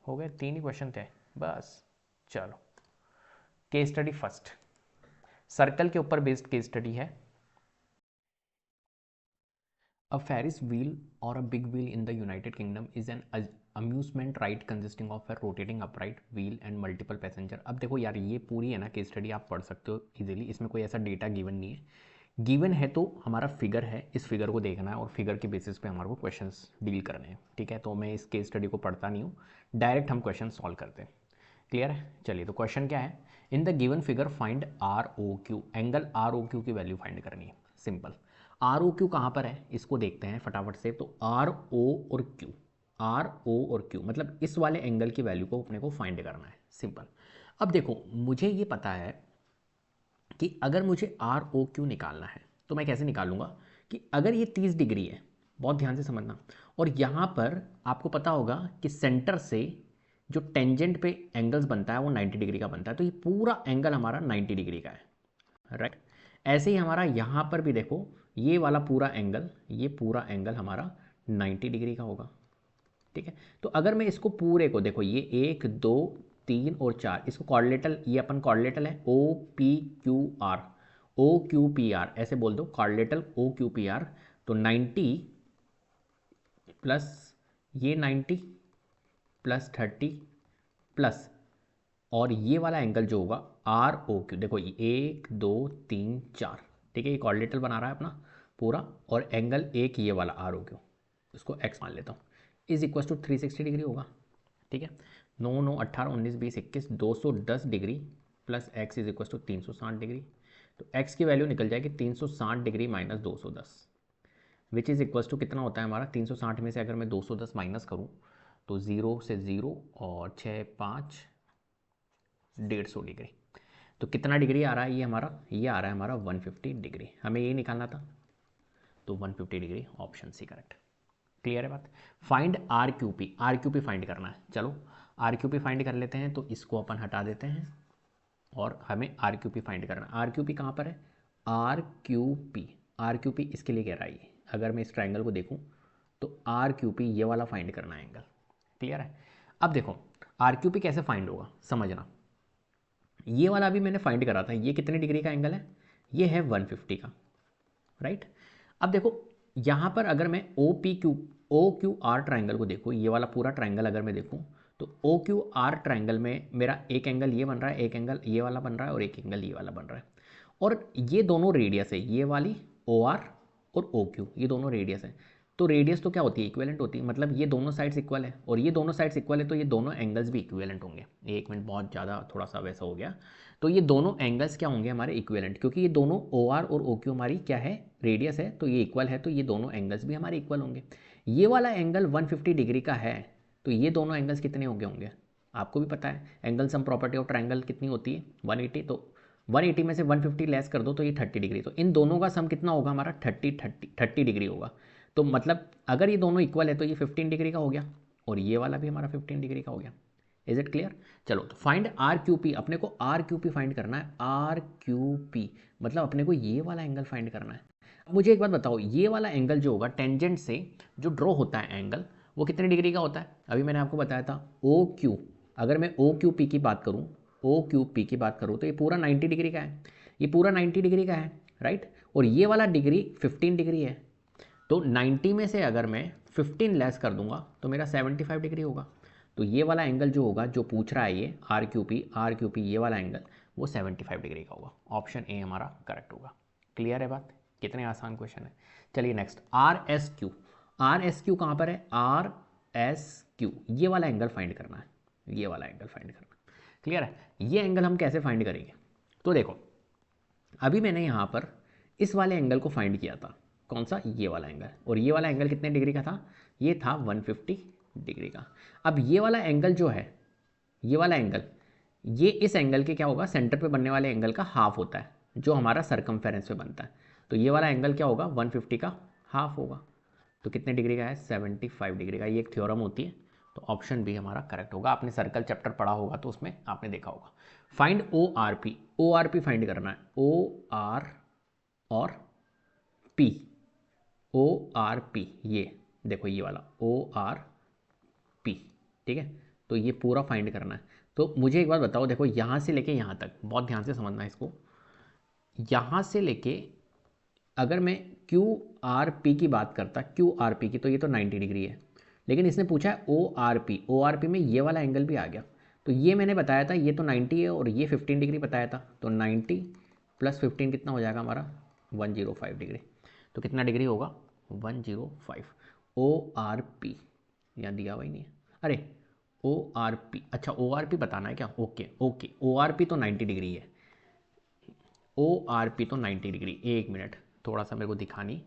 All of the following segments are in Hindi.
हो गए, 3 ही क्वेश्चन थे बस। चलो, केस स्टडी फर्स्ट, सर्कल के ऊपर बेस्ड केस स्टडी है। A Ferris wheel or a big wheel in the United Kingdom is an amusement ride consisting of a rotating upright wheel and multiple passenger। अब देखो यार, ये पूरी है ना केस स्टडी, आप पढ़ सकते हो इजीली, इसमें कोई ऐसा डेटा गिवन नहीं है। गिवन है तो हमारा फिगर है, इस फिगर को देखना है और फिगर के बेसिस पे हमारे को क्वेश्चंस डील करने हैं, ठीक है। तो मैं इस केस स्टडी को पढ़ता नहीं हूँ, डायरेक्ट हम क्वेश्चन सॉल्व करते हैं। क्लियर है? चलिए, तो क्वेश्चन क्या है, in the given figure find R O Q, angle R O Q की वैल्यू फाइंड करनी है। सिंपल। आर ओ क्यू कहाँ पर है, इसको देखते हैं फटाफट से। तो आर ओ और क्यू, आर ओ और क्यू मतलब इस वाले एंगल की वैल्यू को अपने को फाइंड करना है। सिंपल। अब देखो, मुझे ये पता है कि अगर मुझे आर ओ क्यू निकालना है तो मैं कैसे निकालूंगा, कि अगर ये 30 डिग्री है, बहुत ध्यान से समझना, और यहाँ पर आपको पता होगा कि सेंटर से जो टेंजेंट पे एंगल्स बनता है वो 90 डिग्री का बनता है, तो ये पूरा एंगल हमारा 90 डिग्री का है, राइट। ऐसे ही हमारा यहाँ पर भी देखो, ये वाला पूरा एंगल, ये पूरा एंगल हमारा 90 डिग्री का होगा, ठीक है। तो अगर मैं इसको पूरे को देखो, ये 1 2 3 और 4, इसको कॉर्डिलेटल, ये अपन कॉर्डिलेटल है O P Q R, O Q P R ऐसे बोल दो, quadrilateral O Q P R. तो 90 प्लस ये 90 प्लस 30 प्लस, और ये वाला एंगल जो होगा आर ओ क्यू, देखो ये 1 2 3 4, ठीक है, ये कॉर्डिलेटल बना रहा है अपना पूरा, और एंगल एक ये वाला आर ओ क्यू, इसको एक्स मान लेता हूँ, इज इक्वल टू 360 डिग्री होगा, ठीक है। 9 9 18 19 20 21 210 degree plus x is equal to 360 degree. तो एक्स की वैल्यू निकल जाएगी 360 degree minus 210, which is equals to कितना होता है हमारा, 360 में से अगर मैं 210 माइनस करूँ तो 0 से 0 और 6 5 150 डिग्री। तो कितना डिग्री आ रहा है ये हमारा, ये आ रहा है हमारा 150 डिग्री, हमें ये निकालना था, तो 150 degree option C correct. Clear है बात। Find R Q P, R Q P find करना है। चलो आर क्यू पी फाइंड कर लेते हैं, तो इसको अपन हटा देते हैं और हमें आर क्यू पी फाइंड करना है। आर क्यू पी कहाँ पर है, R Q P, R Q P इसके लिए कह रहा है ये, अगर मैं इस ट्राइंगल को देखूँ तो आर क्यू पी ये वाला फाइंड करना है एंगल। क्लियर है? अब देखो आर क्यू पी कैसे फाइंड होगा समझना, ये वाला भी मैंने फाइंड करा था, ये कितने डिग्री का एंगल है, ये है 150 का, राइट। अब देखो यहाँ पर अगर मैं ओ क्यू आर ट्राइंगल को देखूँ, ये वाला पूरा ट्राइंगल अगर मैं देखूँ, तो ओ क्यू आर ट्राइंगल में मेरा एक एंगल ये बन रहा है, एक एंगल ये वाला बन रहा है और एक एंगल ये वाला बन रहा है, और ये दोनों रेडियस है, ये वाली ओ आर और ओ क्यू, ये दोनों रेडियस है। तो रेडियस तो क्या होती है, इक्विवेलेंट होती है, मतलब ये दोनों साइड्स इक्वल है और ये दोनों साइड्स इक्वल है, तो ये दोनों एंगल्स भी इक्विवेलेंट होंगे। एक मिनट, बहुत ज़्यादा थोड़ा सा वैसा हो गया। तो ये दोनों एंगल्स क्या होंगे हमारे, इक्विवेलेंट, क्योंकि ये दोनों ओ आर और ओ क्यू हमारी क्या है, रेडियस है, तो ये इक्वल है, तो ये दोनों एंगल्स भी हमारे इक्वल होंगे। ये वाला एंगल 150 डिग्री का है, तो ये दोनों एंगल्स कितने होंगे होंगे आपको भी पता है, angle sum property of triangle कितनी होती है 180, तो 180 में से 150 लेस कर दो तो ये 30 डिग्री, तो इन दोनों का सम कितना होगा हमारा 30 डिग्री होगा। तो मतलब अगर ये दोनों इक्वल है तो ये 15 डिग्री का हो गया और ये वाला भी हमारा 15 डिग्री का हो गया। Is it clear? चलो, तो फाइंड आर क्यू पी, अपने को आर क्यू पी फाइंड करना है। आर क्यू पी मतलब अपने को ये वाला एंगल फाइंड करना है। अब मुझे एक बात बताओ, ये वाला एंगल जो होगा टेंजेंट से जो ड्रॉ होता है एंगल, वो कितने डिग्री का होता है, अभी मैंने आपको बताया था ओ क्यू, अगर मैं ओ क्यू पी की बात करूँ, ओ क्यू पी की बात करूँ तो ये पूरा 90 डिग्री का है, ये पूरा 90 डिग्री का है, राइट। और ये वाला डिग्री 15 डिग्री है, तो 90 में से अगर मैं 15 लेस कर दूंगा तो मेरा 75 डिग्री होगा। तो ये वाला एंगल जो होगा, जो पूछ रहा है ये आर क्यू पी ये वाला एंगल, वो 75 डिग्री का होगा। ऑप्शन ए हमारा करेक्ट होगा। क्लियर है बात? कितने आसान क्वेश्चन है। चलिए next, R S Q, R S Q कहाँ पर है, आर एस क्यू ये वाला एंगल फाइंड करना है, ये वाला एंगल फाइंड करना है। क्लियर है? ये एंगल हम कैसे फाइंड करेंगे, तो देखो अभी मैंने यहाँ पर इस वाले एंगल को फाइंड किया था, कौन सा, ये वाला एंगल, और ये वाला एंगल कितने डिग्री का था, ये था 150 डिग्री का। अब ये वाला एंगल जो है, ये वाला एंगल, ये इस एंगल के क्या होगा, सेंटर पे बनने वाले एंगल का हाफ होता है, जो हमारा सरकमफेरेंस पे बनता है। तो ये वाला एंगल क्या होगा, 150 का हाफ होगा। तो कितने डिग्री का है, 75 डिग्री का। ये एक थ्योरम होती है, तो ऑप्शन बी हमारा करेक्ट होगा। आपने सर्कल चैप्टर पढ़ा होगा तो उसमें आपने देखा होगा। Find O R P, O R P find करना है, ओ आर और पी, ओ आर पी, ये देखो ये वाला ओ आर पी, ठीक है। तो ये पूरा फाइंड करना है। तो मुझे एक बात बताओ, देखो यहाँ से लेके यहाँ तक बहुत ध्यान से समझना है इसको। यहाँ से लेके अगर मैं क्यू आर पी की बात करता, क्यू आर पी की, तो ये तो 90 डिग्री है, लेकिन इसने पूछा है O R P. O R P में ये वाला एंगल भी आ गया, तो ये मैंने बताया था ये तो 90 है और ये 15 डिग्री बताया था, तो 90 प्लस 15 कितना हो जाएगा हमारा 105 डिग्री। तो कितना डिग्री होगा 105। ओ आर पी यहाँ दिया हुआ ही नहीं है, अरे ओ आर पी, अच्छा ओ आर पी बताना है क्या, okay okay, O R P तो 90 डिग्री है, ओ आर पी तो 90 डिग्री। एक मिनट थोड़ा सा मेरे को दिखानी,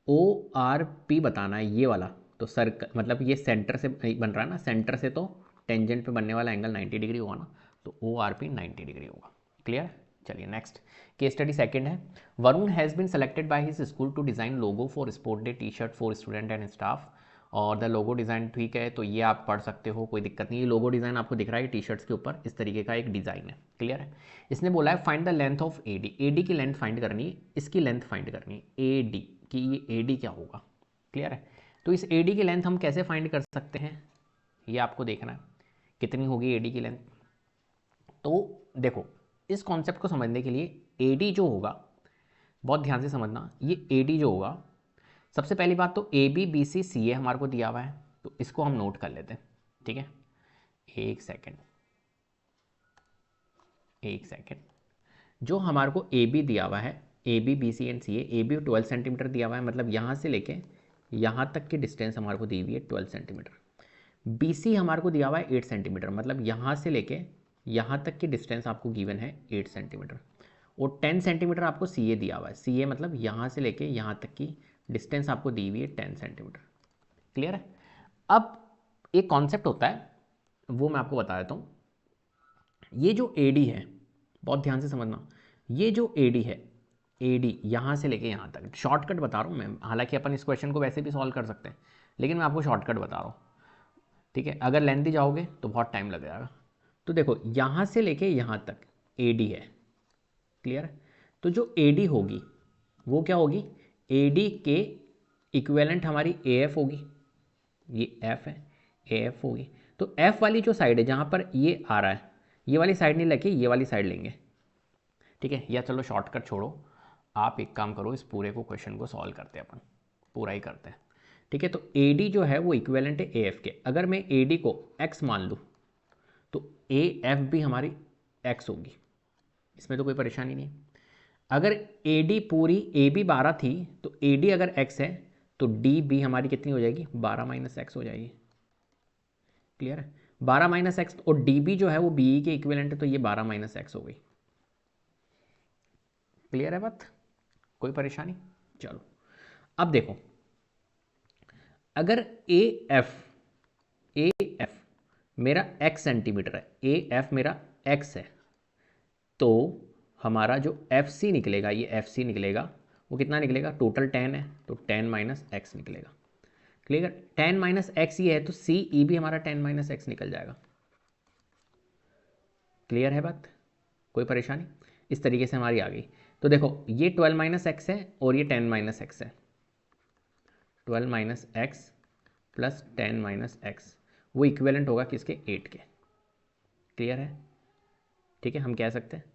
ओ आर पी बताना है ये वाला, तो सर्कल मतलब ये सेंटर से बन रहा है ना, सेंटर से तो टेंजेंट पे बनने वाला एंगल 90 डिग्री होगा ना, तो ओ आर पी 90 डिग्री होगा। क्लियर। चलिए नेक्स्ट केस स्टडी सेकंड है। Varun has been selected by his school to design logo for sport day T shirt for student and staff, और द लोगो डिज़ाइन ठीक है, तो ये आप पढ़ सकते हो, कोई दिक्कत नहीं है। लोगो डिज़ाइन आपको दिख रहा है टी शर्ट्स के ऊपर, इस तरीके का एक डिज़ाइन है। क्लियर है। इसने बोला है find the length of A D, A D की लेंथ फाइंड करनी है, इसकी लेंथ फाइंड करनी है ए डी की, ये ए डी क्या होगा। क्लियर है। तो इस ए डी की लेंथ हम कैसे फाइंड कर सकते हैं, ये आपको देखना है कितनी होगी ए डी की लेंथ। तो देखो इस कॉन्सेप्ट को समझने के लिए ए डी जो होगा, बहुत ध्यान से समझना, ये ए डी जो होगा, सबसे पहली बात तो ए बी बी सी सी ए हमारे को दिया हुआ है, तो इसको हम नोट कर लेते हैं। ठीक है, एक सेकेंड एक सेकेंड, जो हमारे को ए बी दिया हुआ है, A B B C and C A B 12 centimetre दिया हुआ है, मतलब यहाँ से लेके यहाँ तक की डिस्टेंस हमारे को दी हुई है 12 सेंटीमीटर। बी सी हमारे को दिया हुआ है 8 सेंटीमीटर, मतलब यहाँ से लेके यहाँ तक की डिस्टेंस आपको गिवन है 8 सेंटीमीटर, और 10 सेंटीमीटर आपको सी ए दिया हुआ है। सी ए मतलब यहाँ से लेके यहाँ तक की डिस्टेंस आपको दी हुई है 10 सेंटीमीटर। क्लियर है। अब एक कॉन्सेप्ट होता है वो मैं आपको बता देता हूँ। ये जो ए डी है, बहुत ध्यान से समझना, ये जो ए डी है, ए डी यहाँ से लेके यहाँ तक, शॉर्टकट बता रहा हूँ मैं, हालांकि अपन इस क्वेश्चन को वैसे भी सॉल्व कर सकते हैं, लेकिन मैं आपको शॉर्टकट बता रहा हूँ। ठीक है, अगर लेंथी जाओगे तो बहुत टाइम लग जाएगा। तो देखो यहाँ से लेके यहाँ तक ए डी है। क्लियर है। तो जो ए डी होगी वो क्या होगी, ए डी के इक्विवेलेंट हमारी ए एफ होगी, ये एफ है, ए एफ होगी। तो एफ वाली जो साइड है जहाँ पर ये आ रहा है, ये वाली साइड नहीं लेके ये वाली साइड लेंगे। ठीक है, या चलो शॉर्टकट छोड़ो, आप एक काम करो, इस पूरे को क्वेश्चन को सॉल्व करते हैं अपन, पूरा ही करते हैं। ठीक है, तो ए डी जो है वो इक्विवेलेंट है ए एफ के। अगर मैं ए डी को एक्स मान लूँ तो ए एफ भी हमारी एक्स होगी, इसमें तो कोई परेशानी नहीं। अगर ए डी पूरी ए बी 12 थी, तो ए डी अगर एक्स है तो डी बी हमारी कितनी हो जाएगी, 12 माइनस एक्स हो जाएगी। क्लियर है, 12 माइनस एक्स, और डी बी जो है वो बी के इक्विवेलेंट है, तो ये 12 माइनस एक्स हो गई। क्लियर है बात, कोई परेशानी। चलो अब देखो, अगर ए एफ मेरा x सेंटीमीटर है, ए एफ मेरा x है, तो हमारा जो एफ सी निकलेगा, ये एफ सी निकलेगा, वो कितना निकलेगा, टोटल 10 है तो 10 माइनस एक्स निकलेगा। क्लियर, 10 माइनस एक्स ये है तो सी ई भी हमारा 10 माइनस एक्स निकल जाएगा। क्लियर है बात, कोई परेशानी। इस तरीके से हमारी आ गई। तो देखो ये 12 माइनस एक्स है और ये 10 माइनस एक्स है, 12 minus x plus 10 minus x, वो इक्विवेलेंट होगा किसके, 8 के। क्लियर है। ठीक है, हम कह सकते हैं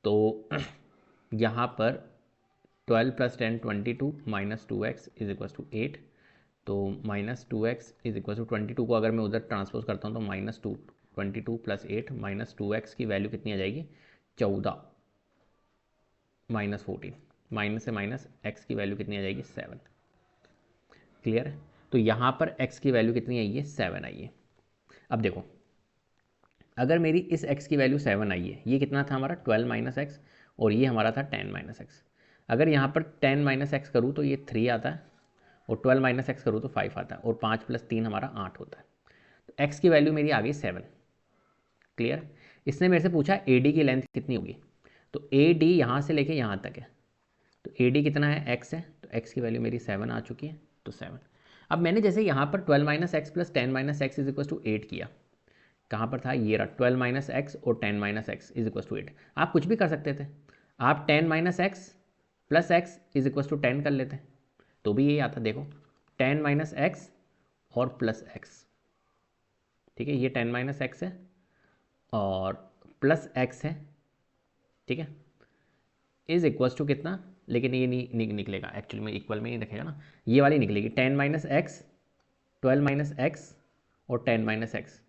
तो यहाँ पर 12 plus 10 22 minus 2x is equal to 8, तो minus 2x is equal to 22 को अगर मैं उधर ट्रांसपोज करता हूँ तो माइनस 22 प्लस 8 माइनस 2x की वैल्यू कितनी आ जाएगी, 14 माइनस 14, माइनस से माइनस x की वैल्यू कितनी आ जाएगी, 7। क्लियर है। तो यहाँ पर x की वैल्यू कितनी आई है, 7 आई है। अब देखो अगर मेरी इस x की वैल्यू 7 आई है, ये कितना था हमारा 12 माइनस एक्स, और ये हमारा था 10 माइनस एक्स। अगर यहाँ पर 10 माइनस एक्स करूँ तो ये 3 आता है, और 12 माइनस एक्स करूँ तो 5 आता है, और 5 प्लस 3 हमारा 8 होता है। तो x की वैल्यू मेरी आ गई 7। क्लियर। इसने मेरे से पूछा ए डी की लेंथ कितनी होगी, तो ए डी यहाँ से लेके यहाँ तक है, तो ए डी कितना है, x है, तो x की वैल्यू मेरी 7 आ चुकी है, तो 7। अब मैंने जैसे यहाँ पर 12 minus x plus 10 minus x is equal to 8 किया, कहाँ पर था, ये रहा 12 माइनस एक्स और 10 minus x is equal to 8। आप कुछ भी कर सकते थे, आप 10 minus x plus x is equal to 10 कर लेते तो भी यही आता। देखो 10 माइनस एक्स और प्लस एक्स, ठीक है, ये 10 माइनस एक्स है और प्लस एक्स है, ठीक है, इज इक्वल्स टू कितना, लेकिन ये नहीं निकलेगा एक्चुअली में, इक्वल में ही दिखेगा ना, ये वाली निकलेगी 10 माइनस एक्स, 12 माइनस एक्स और 10 माइनस एक्स,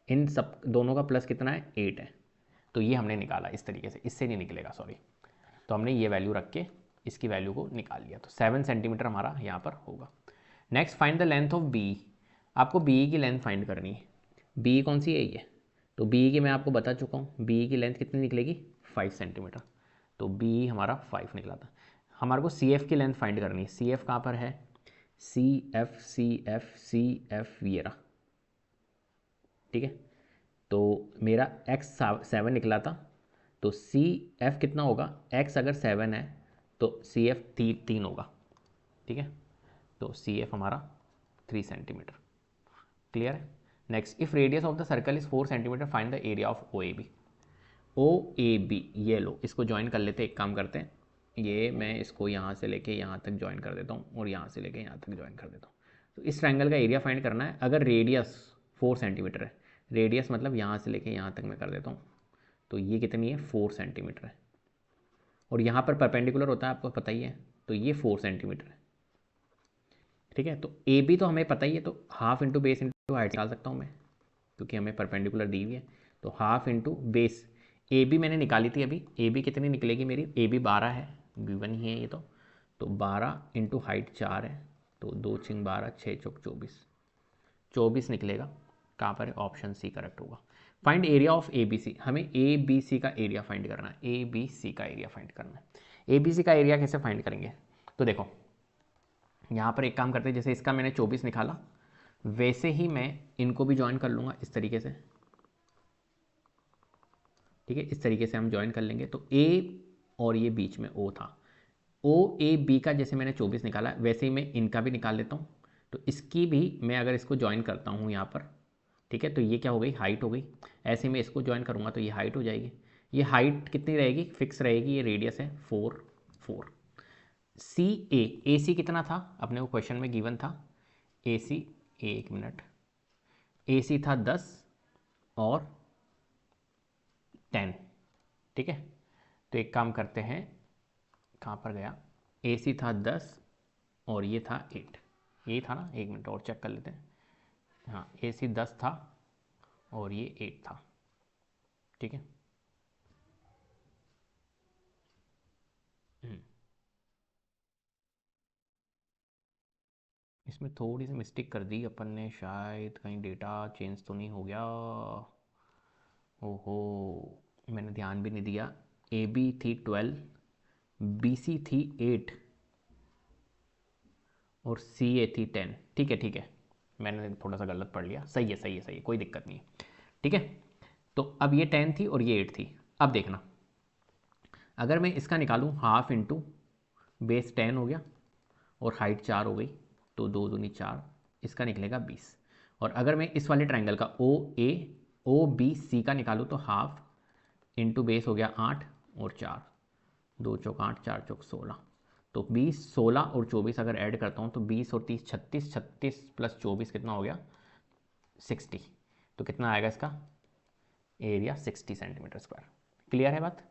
इन सब दोनों का प्लस कितना है, 8 है। तो ये हमने निकाला इस तरीके से, इससे नहीं निकलेगा सॉरी, तो हमने ये वैल्यू रख के इसकी वैल्यू को निकाल लिया, तो 7 सेंटीमीटर हमारा यहाँ पर होगा। Next find the length of B, आपको बी की लेंथ फाइंड करनी है। बी कौन सी है ये, तो बी की मैं आपको बता चुका हूँ, बी की लेंथ कितनी निकलेगी, 5 सेंटीमीटर, तो बी हमारा 5 निकला था। हमारे को सी एफ की लेंथ फाइंड करनी है, सी एफ कहाँ पर है, C F C F C F ये रहा, ठीक है, तो मेरा एक्स 7 निकला था, तो सी एफ कितना होगा, एक्स अगर 7 है तो सी एफ 3 होगा, ठीक है, तो सी एफ हमारा 3 सेंटीमीटर, क्लियर है। Next, if radius of the circle is 4 centimetre find the area of O A B. O A B, ये लो, इसको ज्वाइन कर लेते हैं, एक काम करते हैं, ये मैं इसको यहाँ से लेके यहाँ तक ज्वाइन कर देता हूँ और यहाँ से लेके यहाँ तक ज्वाइन कर देता हूँ। तो इस ट्रायंगल का एरिया फाइंड करना है, अगर रेडियस 4 सेंटीमीटर है, रेडियस मतलब यहाँ से लेके यहाँ तक मैं कर देता हूँ, तो ये कितनी है, 4 सेंटीमीटर है, और यहाँ पर परपेंडिकुलर होता है आपको पता ही है, तो ये 4 सेंटीमीटर है, ठीक है। तो ए बी तो हमें पता ही है, तो half into base into height निकाल सकता हूँ मैं, क्योंकि हमें परपेंडिकुलर दी हुई है, तो half into base, A B मैंने निकाली थी अभी, ए बी कितनी निकलेगी मेरी, ए बी 12 है, बी वन ही है ये, तो 12 इंटू हाइट 4 है, तो 2 छिंग 12, 6 चौक 24, 24 निकलेगा, कहाँ पर है, ऑप्शन सी करेक्ट होगा। Find area of A B C, हमें ए बी सी का एरिया फाइंड करना है, ए बी सी का एरिया फाइंड करना है। ए बी सी का एरिया कैसे फाइंड करेंगे, तो देखो यहाँ पर एक काम करते हैं, जैसे इसका मैंने 24 निकाला, वैसे ही मैं इनको भी ज्वाइन कर लूँगा इस तरीके से, ठीक है, इस तरीके से हम ज्वाइन कर लेंगे, तो ए और ये बीच में ओ था, ओ ए बी का जैसे मैंने 24 निकाला वैसे ही मैं इनका भी निकाल लेता हूँ, तो इसकी भी मैं अगर इसको ज्वाइन करता हूँ यहाँ पर, ठीक है, तो ये क्या हो गई, हाइट हो गई, ऐसे मैं इसको ज्वाइन करूँगा तो ये हाइट हो जाएगी, ये हाइट कितनी रहेगी, फिक्स रहेगी, ये रेडियस है 4 सी ए सी कितना था अपने को क्वेश्चन में गिवन था, ए सी, एक मिनट, ए सी था 10 और 10, ठीक है, तो एक काम करते हैं, कहाँ पर गया, ए सी था 10 और ये था 8, ये था ना, एक मिनट और चेक कर लेते हैं, हाँ ए सी 10 था और ये 8 था, ठीक है, इसमें थोड़ी सी मिस्टेक कर दी अपन ने, शायद कहीं डेटा चेंज तो नहीं हो गया, ओहो, मैंने ध्यान भी नहीं दिया, ए बी थी 12, बी सी थी 8 और सी ए थी 10, ठीक है ठीक है, मैंने थोड़ा सा गलत पढ़ लिया, सही है सही है सही है, कोई दिक्कत नहीं है, ठीक है। तो अब ये 10 थी और ये 8 थी, अब देखना, अगर मैं इसका निकालूँ हाफ इंटू बेस 10 हो गया और हाइट 4 हो गई, तो 2 दूनी 4, इसका निकलेगा 20, और अगर मैं इस वाले ट्रायंगल का ओ बी सी का निकालूँ तो हाफ इंटू बेस हो गया 8 और 4, 2 चौक 8, 4 चौक 16, तो 20, 16 और 24 अगर ऐड करता हूँ तो 20 और 30 36, 36 प्लस 24 कितना हो गया, 60, तो कितना आएगा इसका एरिया, 60 सेंटीमीटर स्क्वायर, क्लियर है बात।